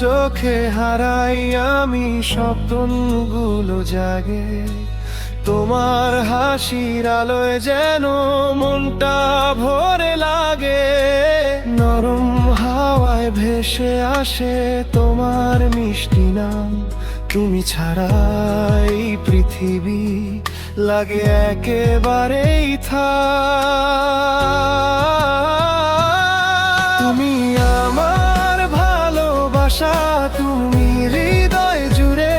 চোখে হারাই আমি স্বপ্নগুলো জাগে, তোমার হাসির আলোয় যেন মনটা ভরে লাগে। নরম হাওয়ায় ভেসে আসে তোমার মিষ্টি নাম, তুমি ছাড়া এই পৃথিবী লাগে একেবারেই তুমি আমার ভালোবাসা, তুমি হৃদয় জুড়ে,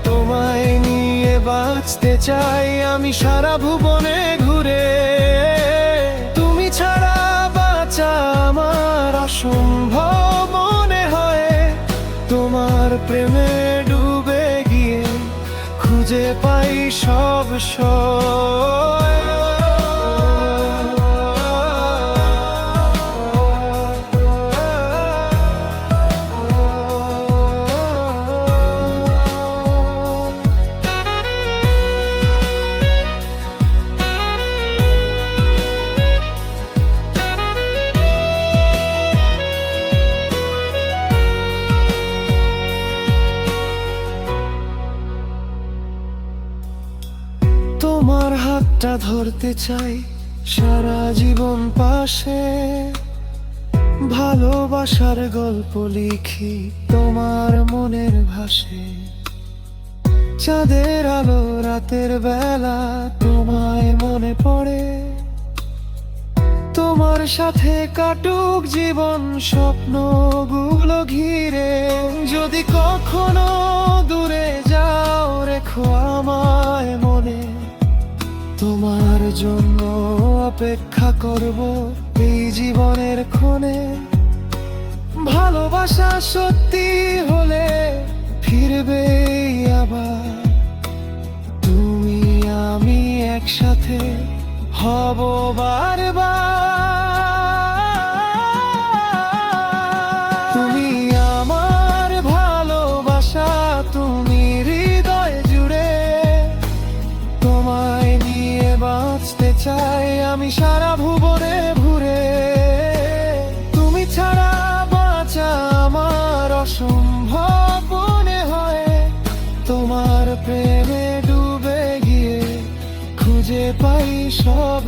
তোমায় নিয়ে বাঁচতে চাই আমি সারা ভুবনে ঘুরে। তুমি ছাড়া বাঁচা আমার অসম্ভব মনে হয়, তোমার প্রেমে ডুবে গিয়ে খুঁজে পাই সব সময়। তোমার হাতটা ধরতে চাই সারা জীবন পাশে, ভালোবাসার গল্প লিখি তোমার মনের ভাষে। চাঁদের আলো রাতের বেলা তোমায় মনে পড়ে, তোমার সাথে কাটুক জীবন স্বপ্নগুলো ঘিরে। যদি কখনো দূরে যাও রেখো আমায় মনে, তোমার জন্য অপেক্ষা করব এই জীবনের ক্ষণে। ভালোবাসা সত্যি হলে ফিরবে আবার, তুমি আমি একসাথে হব বারবার। তুমি আমার ভালোবাসা, তুমি হৃদয় জুড়ে, তোমায় নিয়ে বাঁচতে চাই আমি সারা ভুবনে ঘুরে। তুমি ছাড়া বাঁচা আমার অসম্ভব মনে হয়, তোমার প্রেমে ডুবে গিয়ে খুঁজে পাই সব